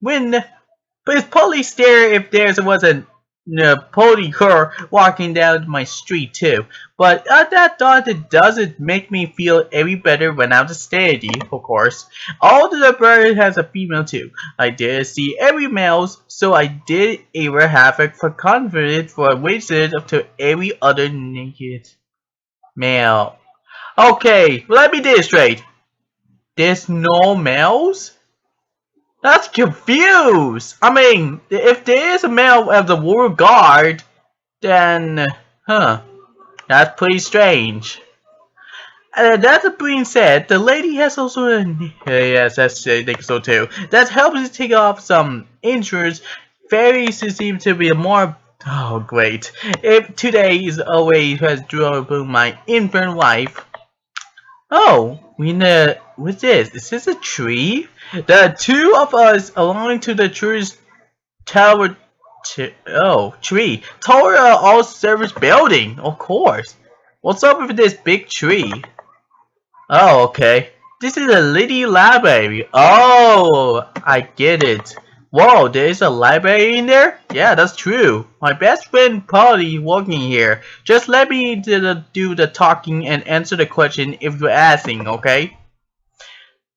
when but it's probably stare if there was a pony car walking down my street too. But that thought it doesn't make me feel any better when I'm steady, of course. All the bird has a female too. I did see every males, so I did ever have a for confidence for a wizard up to every other naked male. Okay, let me get it straight. There's no males? That's confused. I mean, if there is a male of the war guard, then, huh, that's pretty strange. That being said, the lady has also yes, I think so too. That helps to take off some injuries. Fairies seem to be more. Oh, great. If today is always has drawn my infant wife. Oh, we know. What's this? Is this a tree? The two of us along to the tree's tower. Tree. Tower all service building, of course. What's up with this big tree? Oh, okay. This is a lady library. Oh, I get it. Whoa, there is a library in there? Yeah, that's true. My best friend Polly working here. Just let me do the talking and answer the question if you're asking, okay?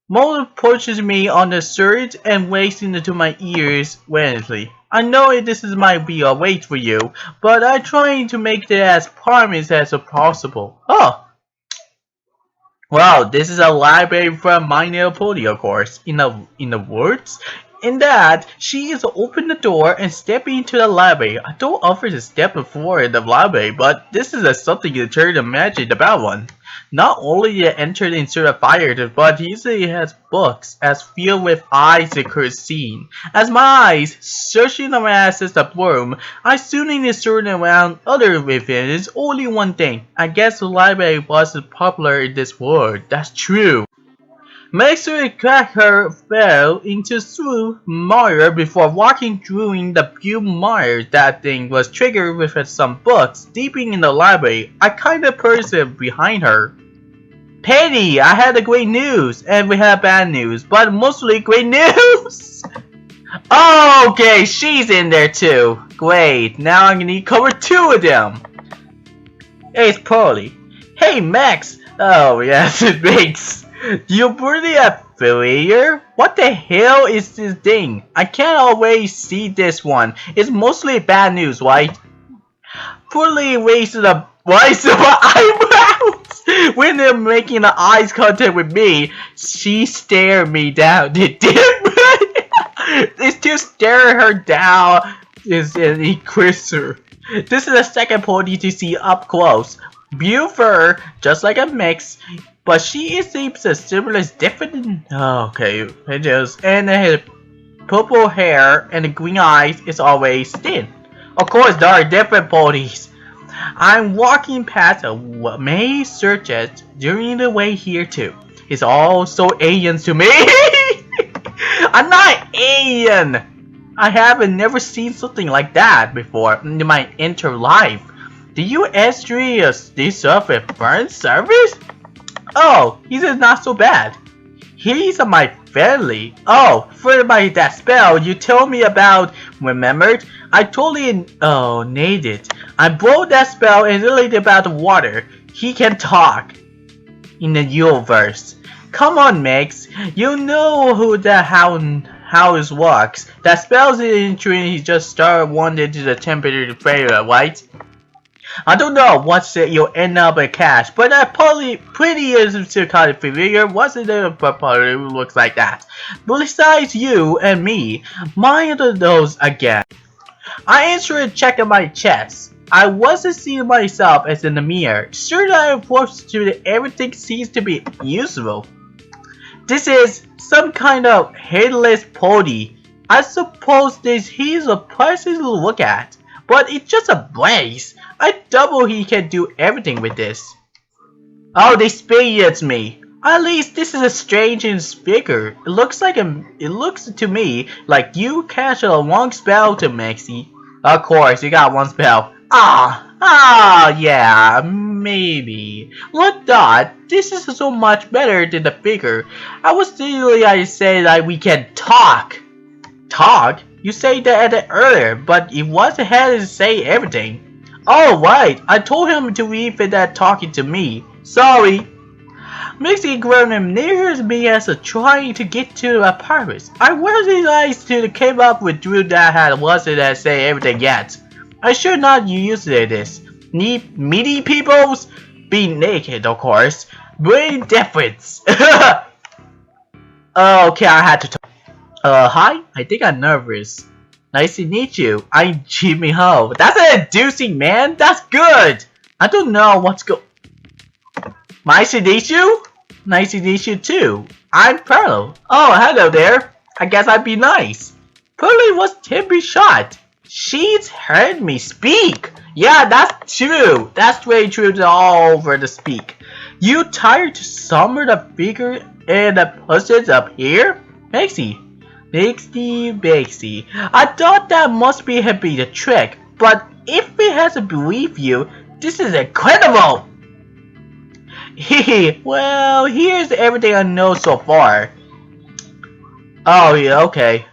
Mulder pushes me on the shirt and waits into my ears wildly. I know this might be a wait for you, but I'm trying to make it as promised as possible. Oh, wow, this is a library from My Little Pony, of course. In the words, in that she is open the door and stepping into the library. I don't offer to step before the library, but this is something you turn to imagine about one. Not only entered into the fire, but he usually has books as filled with eyes it could see. As my eyes searching around as the room, I soon discerned around other within is only one thing. I guess the library wasn't popular in this world. That's true. Makes her crack her fell into through mire before walking through the few mire that thing was triggered with some books deeping in the library. I kinda person behind her. Penny, I had the great news, and we had bad news, but mostly great news! Okay, she's in there too. Great, now I'm gonna need cover two of them. Hey, it's Polly. Hey, Max! Oh, yes, it makes. You pretty familiar? What the hell is this thing? I can't always see this one. It's mostly bad news, right? Poorly wasted a raised my eyebrows when they're making the eyes contact with me. She stared me down. It's to stare her down is an inquisitor. This is the second pony to see up close. Beautiful, just like a mix, but she seems a similar different. Oh, okay, and her purple hair and green eyes is always thin. Of course, there are different ponies. I'm walking past a May searches during the way here too. It's all so alien to me. I'm not alien. I haven't never seen something like that before in my entire life. Do you actually deserve a burn service? Oh, he's not so bad. He's my family. Oh, for that spell you told me about, remembered? I totally nailed it. I broke that spell and related about the water. He can talk in the universe. Come on, Max. You know how it works. That spell's entry he just started wanted to the temperature failure, right? I don't know what you'll end up in cash, but that probably pretty is still kind of familiar, wasn't it? But probably looks like that. But besides you and me, mind those again. I answered checking my chest. I wasn't seeing myself as in the mirror. Sure that I forced to that everything seems to be useful. This is some kind of headless pony. I suppose he's a person to look at, but it's just a brace. I double he can do everything with this. Oh, they spit at me. At least this is a strange and figure. It looks to me like you cast a long spell to Maxie. Of course, you got one spell. Yeah, maybe. Look, Dot, this is so much better than the figure. I was thinking I said that we can talk. talk? You said that earlier, but it wasn't had to say everything. Oh right, I told him to leave it at talking to me. Sorry. Mixie grown near me as a trying to get to a purpose. I wasn't nice to came up with Drew that had wasn't that say everything yet. I should not use this. Need meaty peoples? Be naked, of course. Brain difference. Okay, I had to talk. Hi? I think I'm nervous. Nice to meet you. I'm Jimmy Ho. That's inducing, man. That's good. I don't know what's Nice to meet you? Nice to meet you too. I'm Pearl. Oh, hello there. I guess I'd be nice. Pearlie was Timmy shot. She's heard me speak. Yeah, that's true. That's very true to all over the speak. You tired to summon the figure and the persons up here? Maxie. I thought that must be the trick, but if it has to believe you, this is incredible! Hehe, well, here's everything I know so far. Oh yeah, okay.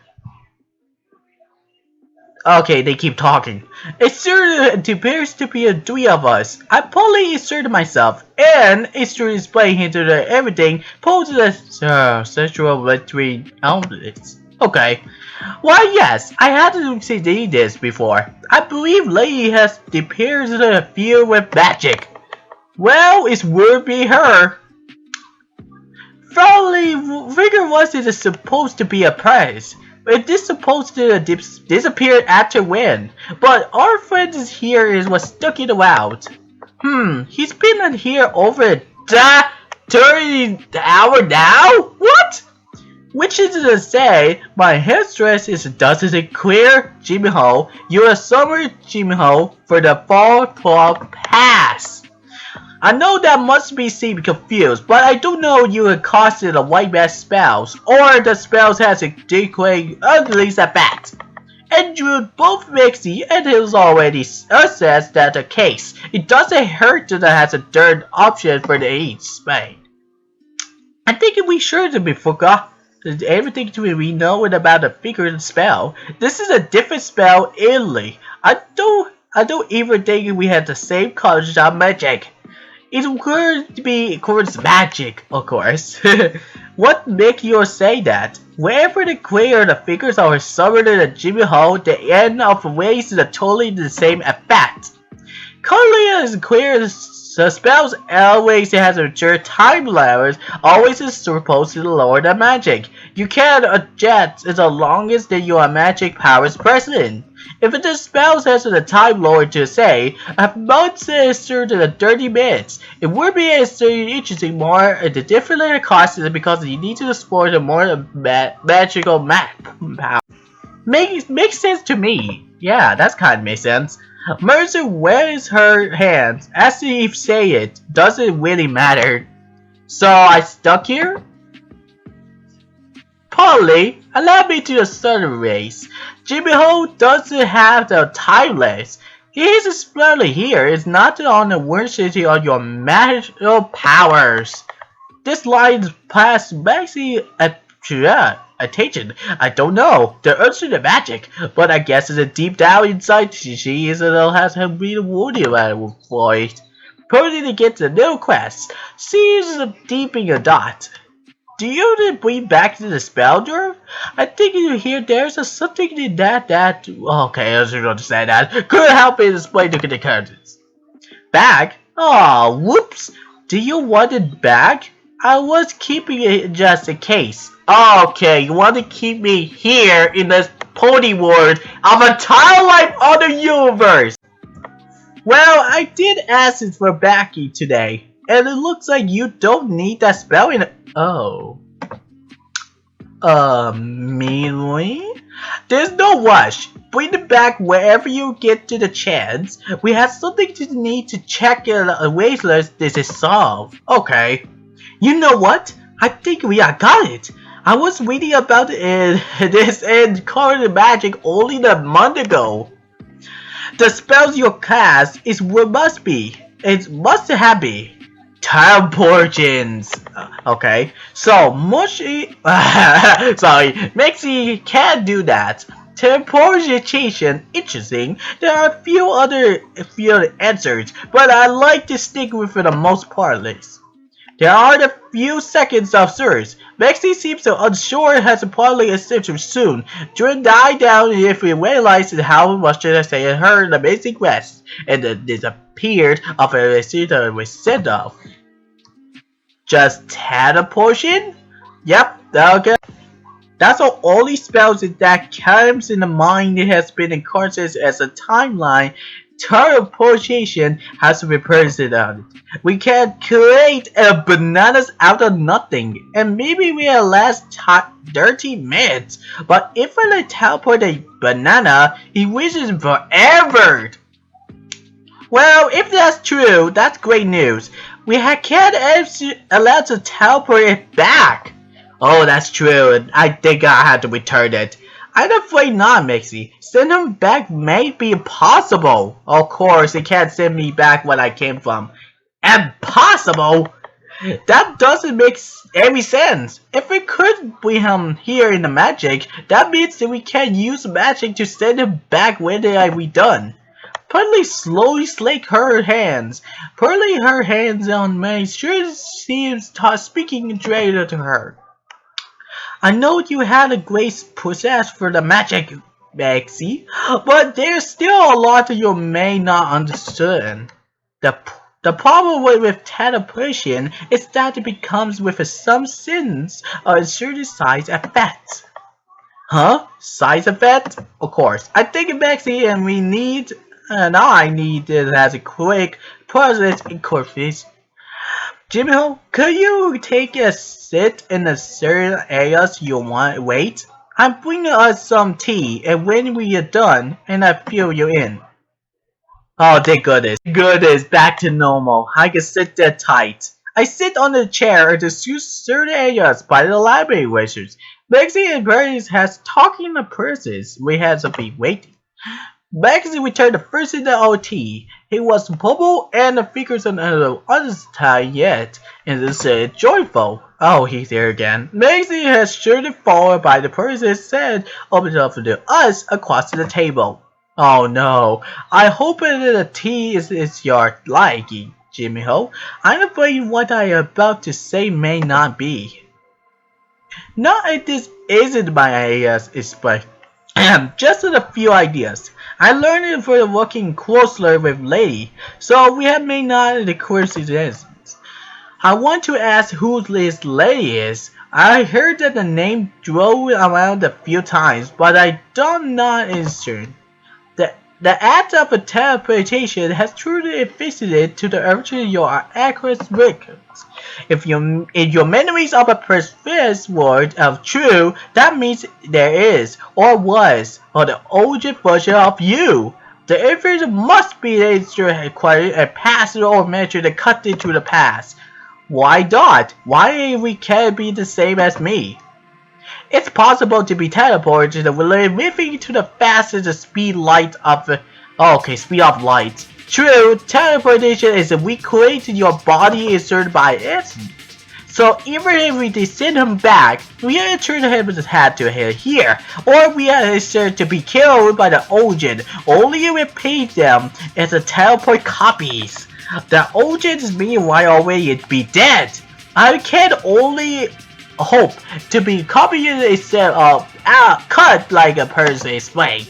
Okay, they keep talking. It sure appears to be a three of us. I probably inserted myself, and it's to explain into the everything poses a sexual between outlets. Okay. Why yes, I had to see this before. I believe Lady has appeared in the field with magic. Well, it would be her. Probably figure wasn't supposed to be a prize. It is supposed to disappear after win, but our friend is here is what stuck it out. He's been in here over 30 hour now? What? Which is to say, my headstress is doesn't it clear, Jimmy Ho, you're a summer Jimmy Ho for the fall 12 pass. I know that must be seem confused, but I don't know you had costed a white bat spells, or the spells has a decay at least at bat. And Drew both Mixie and it was already assessed that the case. It doesn't hurt that it has a third option for the each spade. I think we sure to be forgot everything we know about the figure spell. This is a different spell Italy. I don't even think we had the same college of magic. It could be towards magic, of course. What make you say that? Wherever the queer the figures are summoned in the Jimmy Ho, the end of ways is totally the same effect. Currently is queer the spells always has a time layers, always is supposed to lower the magic. You can adjust as long as your magic powers present. If the spell has a time lower to say, a month says to the 30 minutes, it would be interesting more the different costs because you need to explore the more magical map power. Makes sense to me. Yeah, that's kind of makes sense. Mercer wears her hands as if say it doesn't really matter. So I stuck here? Polly, allow me to start a race. Jimmy Ho doesn't have the timeless. His explaining here is not on the worship on your magical powers. This line past Maxie attention. I don't know. The urge to the magic, but I guess it's a deep down inside she is has her real warning for it. Purdy to get the new quest. Sees deep in your dot. Do you bring back to the spell dwarf? I think you hear there's something in that okay, I should understand that. Couldn't help it explain to the characters. Bag? Oh, whoops. Do you want it back? I was keeping it just in case. Okay, you want to keep me here in this pony world of a Twilight other universe. Well, I did ask it for backing today, and it looks like you don't need that spell in it. Oh. Meanly? There's no rush. Bring it back wherever you get to the chance. We have something to need to check a waitlist this is solved. Okay. You know what? I think we got it. I was reading about this and colored magic only a month ago. The spells you cast is what must be. It must have been. teleportations. Okay, so Mushy, sorry, Mexi can't do that. Teleportation, interesting. There are a few other field answers, but I like to stick with for the most part at least. There are the few seconds of surge. Mexi seems so unsure has probably escaped soon. During die down if we realized how much did I say and heard an amazing rest, and then disappeared of a receipt that was sent off. Just teleportation? Yep, okay. That's all only spells that comes in the mind it has been incarcerated as a timeline. Teleportation has to be present on it. We can create a bananas out of nothing, and maybe we'll last 30 minutes. But if I teleport a banana, he wishes forever. Well, if that's true, that's great news. We can't allowed to teleport it back. Oh, that's true. I think I had to return it. I'm afraid not, Mixie. Send him back may be impossible. Of course, it can't send me back where I came from. Impossible? That doesn't make any sense. If we could bring him here in the magic, that means that we can't use magic to send him back when they are redone. Pearly slowly slicked her hands. Pearly her hands on May sure seems speaking traitor to her. I know you had a great process for the magic, Maxie, but there's still a lot that you may not understand. The problem with teleportation is that it becomes with some sense of a certain size effect. Huh? Size effect? Of course. I think Maxie and I need it as a quick process in course. Jimmy, could you take a sit in the certain areas you want? Wait, I'm bringing us some tea, and when we are done, and I fill you in. Oh, thank goodness. Goodness, back to normal. I can sit there tight. I sit on the chair to suit certain areas by the library wizards. Maxie and Berries has talking the purses. We had to be waiting. Maxie returned the first in the OT. He was bubble and the figures on the other side yet, and this is joyful. Oh, he's there again. Maxie has surely fallen by the person said opened up to us across the table. Oh no, I hope that the tea is your liking, Jimmy Ho. I'm afraid what I am about to say may not be. Not if this isn't my ideas, but just a few ideas. I learned it for working closer with Lady, so we have made not the coincidence. I want to ask who this Lady is. I heard that the name drove around a few times, but I don't not insert. The act of a teleportation has truly visited to the earth your accurate records. If your memories of a previous world are true, that means there is, or was, or the older version of you. The evidence must be acquired a past or measure that cut into the past. Why not? Why we can't be the same as me? It's possible to be teleported living to the fastest speed light of the speed of light. True, teleportation is a recreating your body inserted by essence. So even if we send him back, we return him had to here, or we are inserted to be killed by the Ogen. Only repeat them as a teleport copies. The Ogens meanwhile already be dead. I can only hope to be copied instead of cut like a person's way.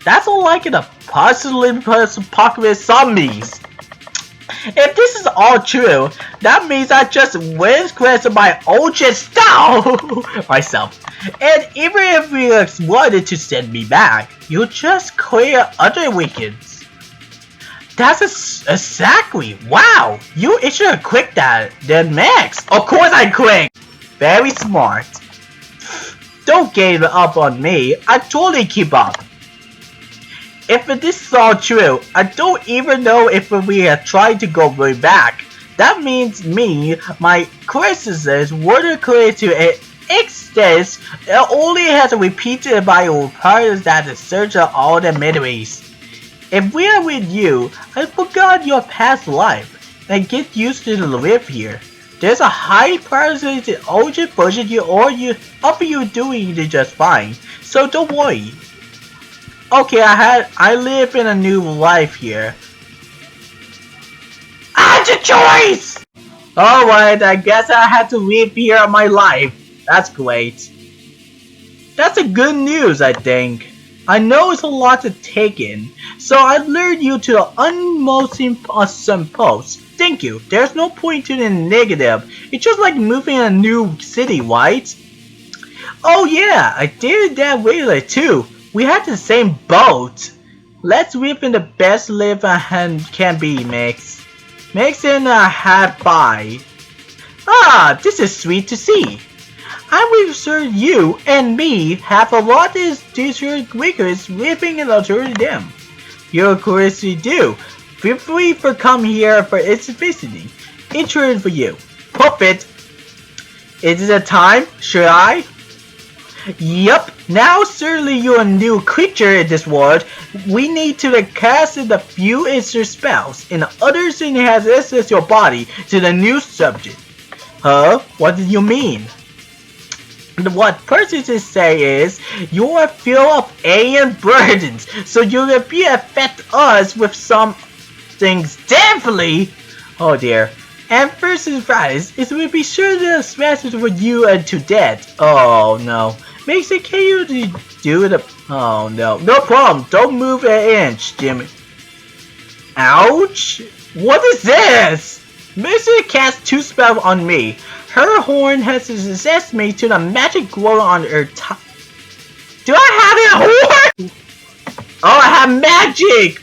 That's all like in a apocalypse zombies. If this is all true, that means I just windcrashed my Ogen style myself. And even if you wanted to send me back, you just clear other weekends. That's exactly. Wow, you should quick that than Max. Of course I quick. Very smart. Don't give up on me. I totally keep up. If this is all true, I don't even know if we are trying to go way back. That means my criticisms were clear to an extent. It only has repeated by parts that the search of all the memories. If we are with you, I forgot your past life. and get used to the live here. There's a high priority urgent budget you're doing just fine. So don't worry. Okay, I live in a new life here. I had a choice! Alright, I guess I had to live here my life. That's great. That's a good news, I think. I know it's a lot to take in, so I lured you to the utmost awesome post. Thank you. There's no point to the negative. It's just like moving in a new city, right? Oh yeah, I did it that way too. We had the same boat. Let's live in the best live a hand can be, Mix. Mix in a hat by. Ah, this is sweet to see. I'm sure you and me have a lot of teacher quickers living in Rotterdam. You of course you do. Feel free to come here for its visiting. Interested for you. Puppet. Is it a time? Should I? Yup. Now certainly you're a new creature in this world. We need to cast a few extra spells, and others has access your body to the new subject. Huh? What do you mean? What persons say is you are filled of alien burdens, so you will be affect us with some things definitely. Oh dear. And first advice is we be sure to smash it with you to death. Oh no. Makes it can you do it? Oh no. No problem. Don't move an inch, Jimmy. Ouch. What is this? Makes it cast 2 spells on me. Her horn has possessed me to the magic glow on her top. Do I have a horn? Oh, I have magic!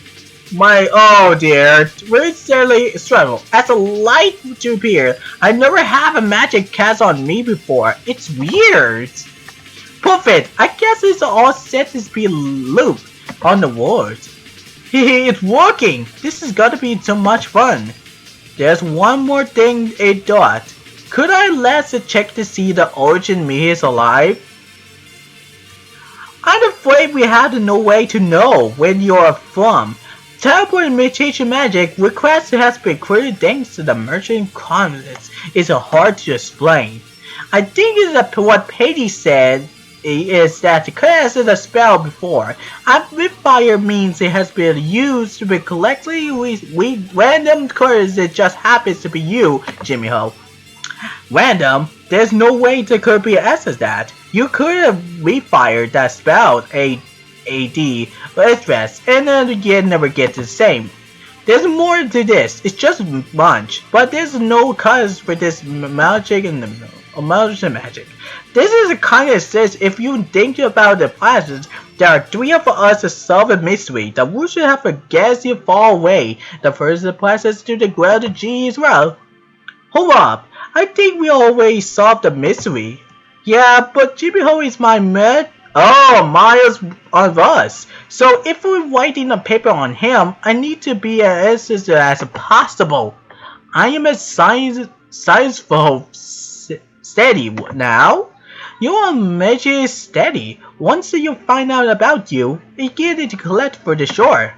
Oh dear. Very certainly struggle. As a light to appear, I never have a magic cast on me before. It's weird. Perfect. I guess it's all set to be loop on the world. Hehe, it's working. This is gonna be so much fun. There's one more thing it thought. Could I let's check to see the origin me is alive? I'm afraid we have no way to know where you're from. Teleport imitation magic request has been created thanks to the merchant conflicts. It's hard to explain. I think it's what Patty said is that the class is a spell before. Amplifier means it has been used to be collectively we random cards it just happens to be you, Jimmy Ho. Random? There's no way to could be access that. You could have refired that spell AD address and then again never get the same. There's more to this. It's just a bunch, but there's no cause for this magic and magic. This is a kind of says if you think about the classes, there are 3 of us to solve a mystery that we should have a guess you far away. The first passes to the ground G as well. Hold up. I think we already solved the mystery. Yeah, but Jimmy Ho is my med. Oh, Miles of us. So if we're writing a paper on him, I need to be as possible. I am a scienceful steady now. Your magic is steady. Once you find out about you, you get it to collect for the shore.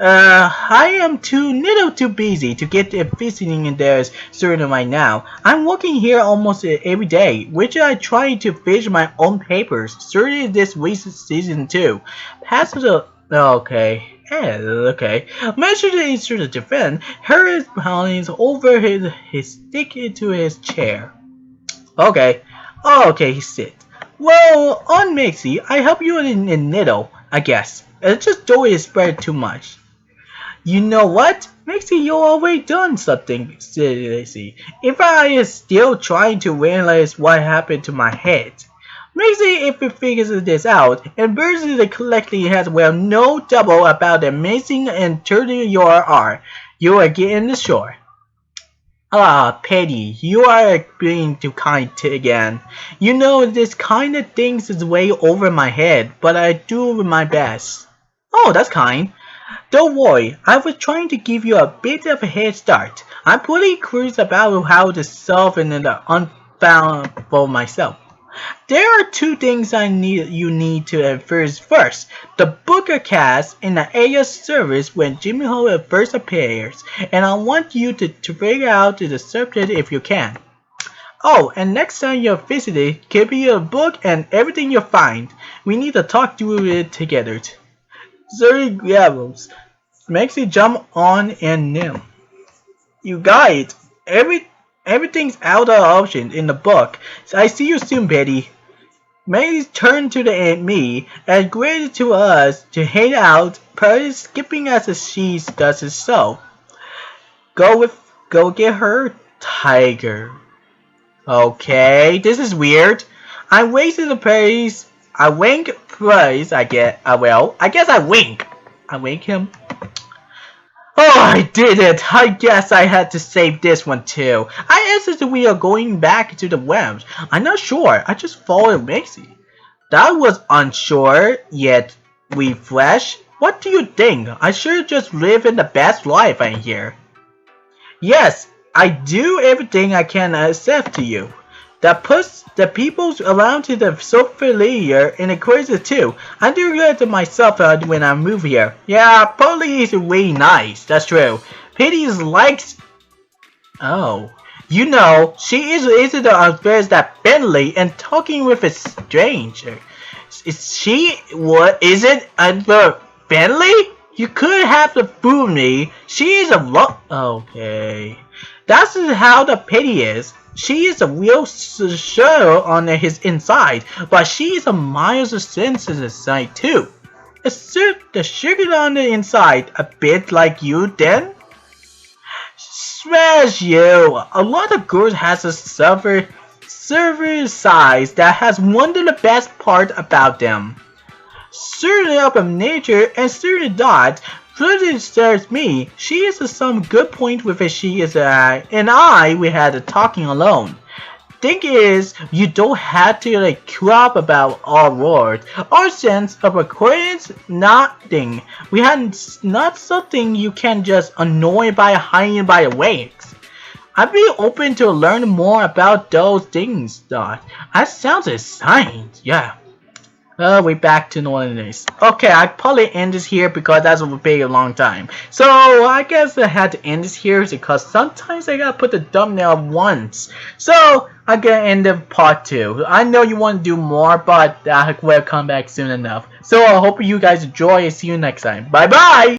I am too busy to get visiting in there certain right now. I'm working here almost every day, which I try to finish my own papers. Certainly this recent season too. Pass the okay. Okay. Measure the instrument to defend. Her is pounding over his stick into his chair. Okay. Okay, sit. Well, on Mixie, I help you in Niddle, I guess. Just don't spread too much. You know what? Mixie, you already done something seriously. If I is still trying to realize what happened to my head. Mixie, if it figures this out, and versus the collecting has well no double about the amazing and turning you are you are getting the shore. Ah, Petty, you are being too kind again. You know, this kind of things is way over my head, but I do my best. Oh, that's kind. Don't worry, I was trying to give you a bit of a head start. I'm pretty curious about how to solve the unfound for myself. There are two things you need to enforce first. The Booker cast in the area service when Jimmy Hole first appears, and I want you to figure out the subject if you can. Oh, and next time you're visiting, keep your book and everything you find. We need to talk through it together. 30 gravels makes you jump on and nil. You got it. Everything's out of option in the book. So I see you soon, Betty. May turned to me and agreed to us to hang out, probably skipping as she does it so. Go get her, Tiger. Okay, this is weird. I wasted the praise. I wink praise. I get. I guess I wink. I wink him. Oh, I did it! I guess I had to save this one too. I answered we are going back to the webs. I'm not sure. I just followed Macy. That was unsure, yet we fresh. What do you think? I should just live in the best life I hear. Yes, I do everything I can accept to you. That puts the people around to the so familiar and crazy too. I do that to myself when I move here. Yeah, Polly is really nice. That's true. Pity is likes. Oh, you know, she isn't as fair as that Bentley and talking with a stranger. Is she what? Is it Bentley? You could have to fool me. She is a okay. That's how the pity is. She is a real sure on his inside, but she is a miles of sense inside too. The sugar on the inside, a bit like you then? Smash you! A lot of girls has a server size that has one of the best part about them. Certainly up of nature and certainly not. Further serves me. She is some good point with it. She is and we had a talking alone. Thing is, you don't have to crap about our words. Our sense of acquaintance, nothing. We had not something you can just annoy by hiding by wings. I'd be open to learn more about those things, Dot. That sounds exciting, yeah. We're back to normal days. Okay, I probably end this here because that's will be a long time. So I guess I had to end this here because sometimes I gotta put the thumbnail once. So I'm gonna end the part 2. I know you want to do more, but I will come back soon enough. So I hope you guys enjoy and see you next time. Bye bye!